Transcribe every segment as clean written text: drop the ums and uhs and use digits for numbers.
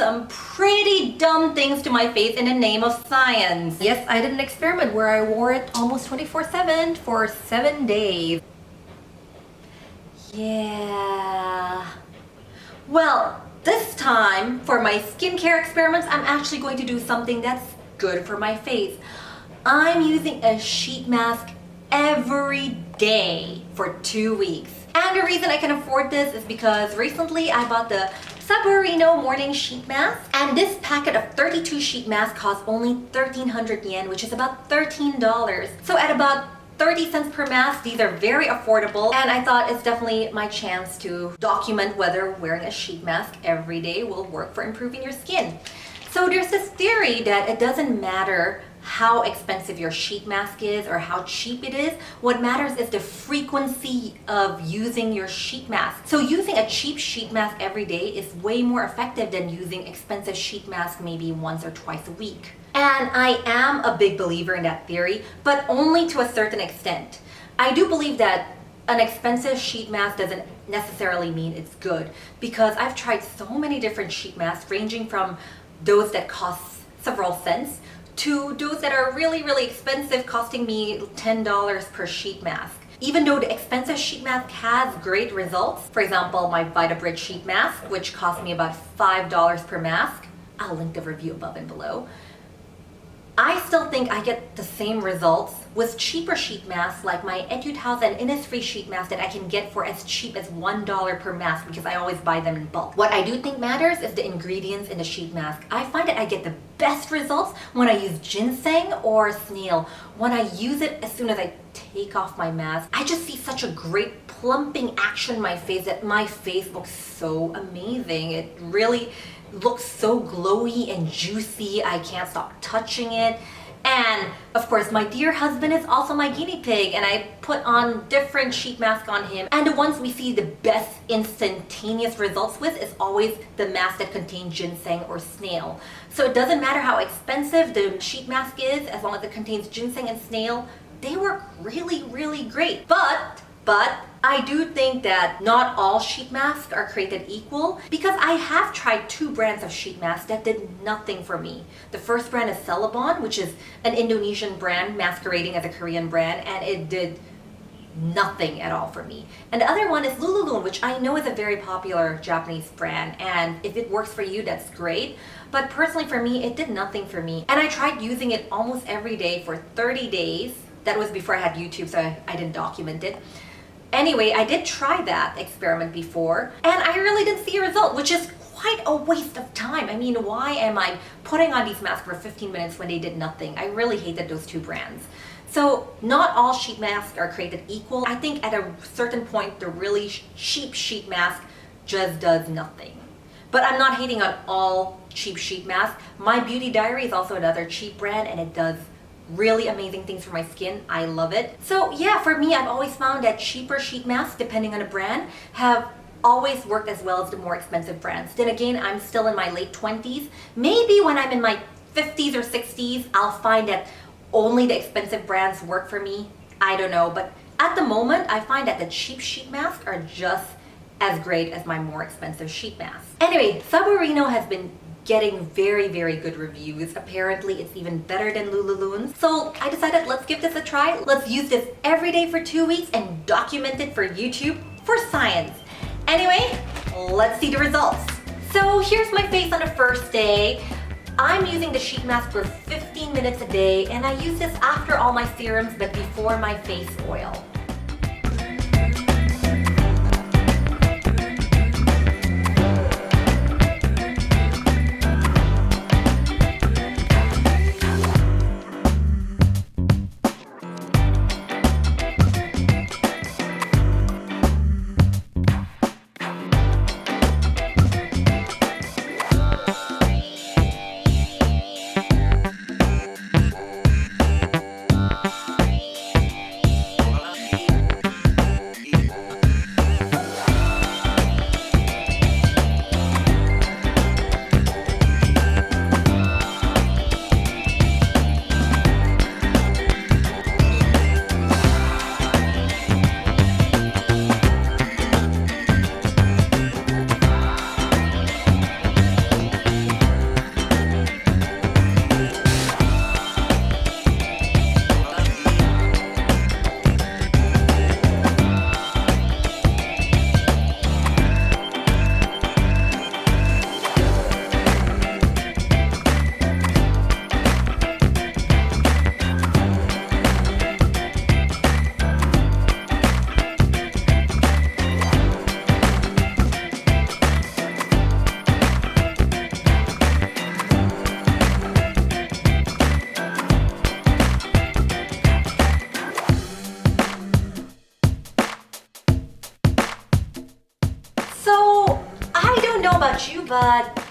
some pretty dumb things to my face in the name of science. Yes, I did an experiment where I wore it almost 24/7 for 7 days. Yeah. Well, this time for my skincare experiments, I'm actually going to do something that's good for my face. I'm using a sheet mask every day for 2 weeks. And the reason I can afford this is because recently I bought the Saborino morning sheet mask, and this packet of 32 sheet masks costs only 1,300 yen, which is about $13. So at about 30 cents per mask, these are very affordable, and I thought it's definitely my chance to document whether wearing a sheet mask every day will work for improving your skin. So there's this theory that it doesn't matter how expensive your sheet mask is or how cheap it is. What matters is the frequency of using your sheet mask. So using a cheap sheet mask every day is way more effective than using expensive sheet mask maybe once or twice a week. And I am a big believer in that theory, but only to a certain extent. I do believe that an expensive sheet mask doesn't necessarily mean it's good, because I've tried so many different sheet masks, ranging from those that cost several cents to those that are really, really expensive, costing me $10 per sheet mask. Even though the expensive sheet mask has great results, for example, my VitaBridge sheet mask, which cost me about $5 per mask, I'll link the review above and below, I still think I get the same results with cheaper sheet masks like my Etude House and Innisfree sheet mask that I can get for as cheap as $1 per mask, because I always buy them in bulk. What I do think matters is the ingredients in the sheet mask. I find that I get the best results when I use ginseng or snail. When I use it as soon as I take off my mask, I just see such a great plumping action in my face that my face looks so amazing. It really looks so glowy and juicy. I can't stop touching it. And of course, my dear husband is also my guinea pig, and I put on different sheet masks on him. And the ones we see the best instantaneous results with is always the mask that contain ginseng or snail. So it doesn't matter how expensive the sheet mask is, as long as it contains ginseng and snail, they work really, really great. But I do think that not all sheet masks are created equal, because I have tried 2 brands of sheet masks that did nothing for me. The first brand is Celebon, which is an Indonesian brand masquerading as a Korean brand, and it did nothing at all for me. And the other one is Lululun, which I know is a very popular Japanese brand, and if it works for you, that's great. But personally for me, it did nothing for me. And I tried using it almost every day for 30 days. That was before I had YouTube, so I didn't document it. Anyway, I did try that experiment before, and I really didn't see a result, which is quite a waste of time. I mean, why am I putting on these masks for 15 minutes when they did nothing? I really hated those 2 brands. So not all sheet masks are created equal. I think at a certain point, the really cheap sheet mask just does nothing. But I'm not hating on all cheap sheet masks. My Beauty Diary is also another cheap brand, and it does really amazing things for my skin. I love it. So yeah, for me, I've always found that cheaper sheet masks, depending on the brand, have always worked as well as the more expensive brands. Then again, I'm still in my late 20s. Maybe when I'm in my 50s or 60s, I'll find that only the expensive brands work for me. I don't know, but at the moment, I find that the cheap sheet masks are just as great as my more expensive sheet masks. Anyway, Saborino has been getting very, very good reviews. Apparently, it's even better than Lululun's. So I decided, let's give this a try. Let's use this every day for 2 weeks and document it for YouTube for science. Anyway, let's see the results. So here's my face on the first day. I'm using the sheet mask for 15 minutes a day, and I use this after all my serums but before my face oil. about you, but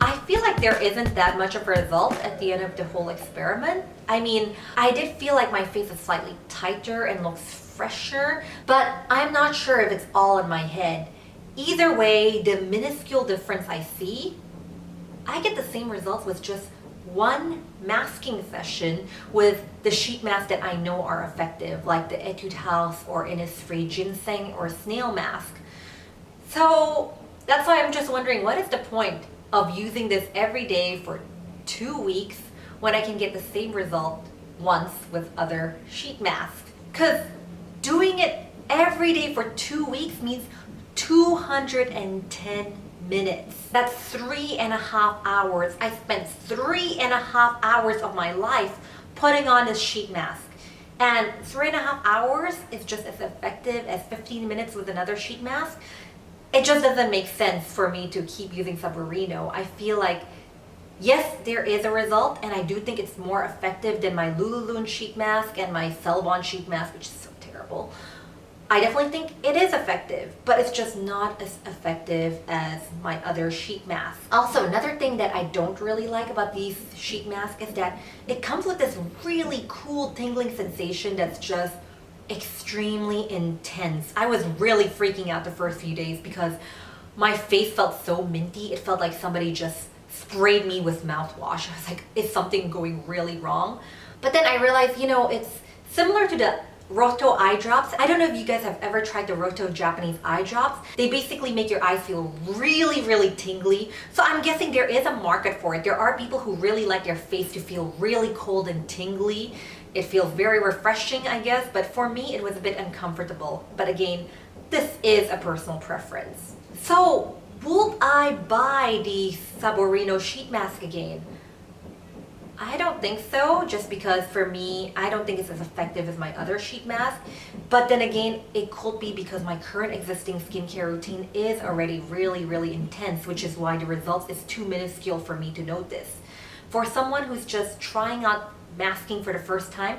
I feel like there isn't that much of a result at the end of the whole experiment. I mean, I did feel like my face is slightly tighter and looks fresher, but I'm not sure if it's all in my head. Either way, the minuscule difference I see, I get the same results with just one masking session with the sheet masks that I know are effective, like the Etude House or Innisfree Ginseng or Snail Mask. So that's why I'm just wondering, what is the point of using this every day for 2 weeks when I can get the same result once with other sheet masks? Because doing it every day for 2 weeks means 210 minutes. That's 3.5 hours. I spent 3.5 hours of my life putting on this sheet mask. And 3.5 hours is just as effective as 15 minutes with another sheet mask. It just doesn't make sense for me to keep using Saborino. I feel like, yes, there is a result, and I do think it's more effective than my Lululun sheet mask and my Celbon sheet mask, which is so terrible. I definitely think it is effective, but it's just not as effective as my other sheet masks. Also, another thing that I don't really like about these sheet masks is that it comes with this really cool tingling sensation that's just extremely intense. I was really freaking out the first few days because my face felt so minty. It felt like somebody just sprayed me with mouthwash. I was like, is something going really wrong? But then I realized, it's similar to the Roto eye drops. I don't know if you guys have ever tried the Roto Japanese eye drops. They basically make your eyes feel really, really tingly. So I'm guessing there is a market for it. There are people who really like their face to feel really cold and tingly. It feels very refreshing, I guess, but for me it was a bit uncomfortable. But again, this is a personal preference. So, would I buy the Saborino sheet mask again? I don't think so, just because for me, I don't think it's as effective as my other sheet mask. But then again, it could be because my current existing skincare routine is already really, really intense, which is why the results is too minuscule for me to notice. For someone who's just trying out masking for the first time,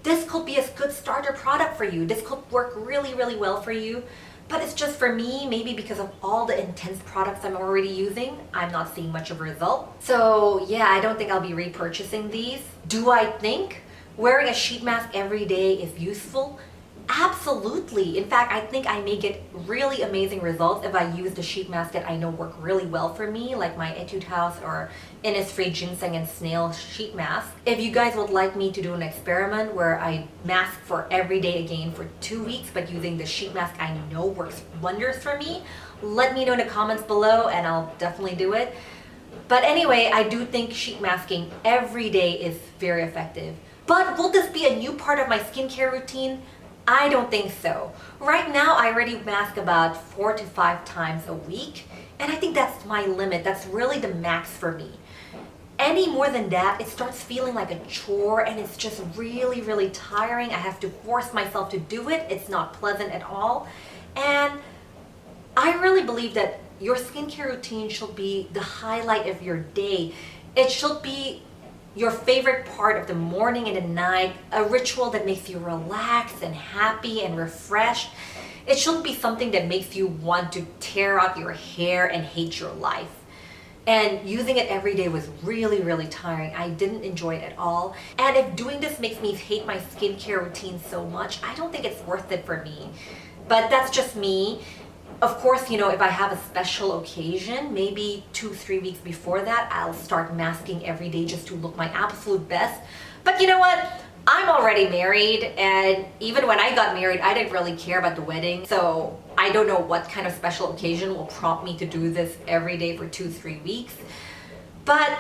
this could be a good starter product for you. This could work really, really well for you. But it's just for me, maybe because of all the intense products I'm already using, I'm not seeing much of a result. So yeah, I don't think I'll be repurchasing these. Do I think wearing a sheet mask every day is useful? Absolutely. In fact, I think I may get really amazing results if I use the sheet mask that I know work really well for me, like my Etude House or Innisfree Ginseng and Snail sheet mask. If you guys would like me to do an experiment where I mask for every day again for 2 weeks, but using the sheet mask I know works wonders for me, let me know in the comments below and I'll definitely do it. But anyway, I do think sheet masking every day is very effective. But will this be a new part of my skincare routine? I don't think so. Right now, I already mask about 4 to 5 times a week, and I think that's my limit. That's really the max for me. Any more than that, it starts feeling like a chore, and it's just really, really tiring. I have to force myself to do it. It's not pleasant at all. And I really believe that your skincare routine should be the highlight of your day. It should be your favorite part of the morning and the night, a ritual that makes you relaxed and happy and refreshed. It shouldn't be something that makes you want to tear out your hair and hate your life. And using it every day was really, really tiring. I didn't enjoy it at all. And if doing this makes me hate my skincare routine so much, I don't think it's worth it for me. But that's just me. Of course, if I have a special occasion, maybe 2-3 weeks before that, I'll start masking every day just to look my absolute best. But you know what? I'm already married, and even when I got married, I didn't really care about the wedding. So I don't know what kind of special occasion will prompt me to do this every day for 2-3 weeks. But,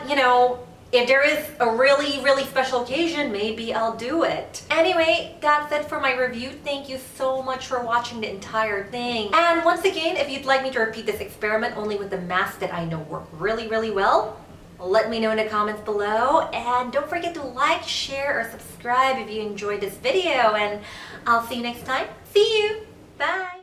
if there is a really, really special occasion, maybe I'll do it. Anyway, that's it for my review. Thank you so much for watching the entire thing. And once again, if you'd like me to repeat this experiment only with the mask that I know work really, really well, let me know in the comments below. And don't forget to like, share, or subscribe if you enjoyed this video. And I'll see you next time. See you. Bye.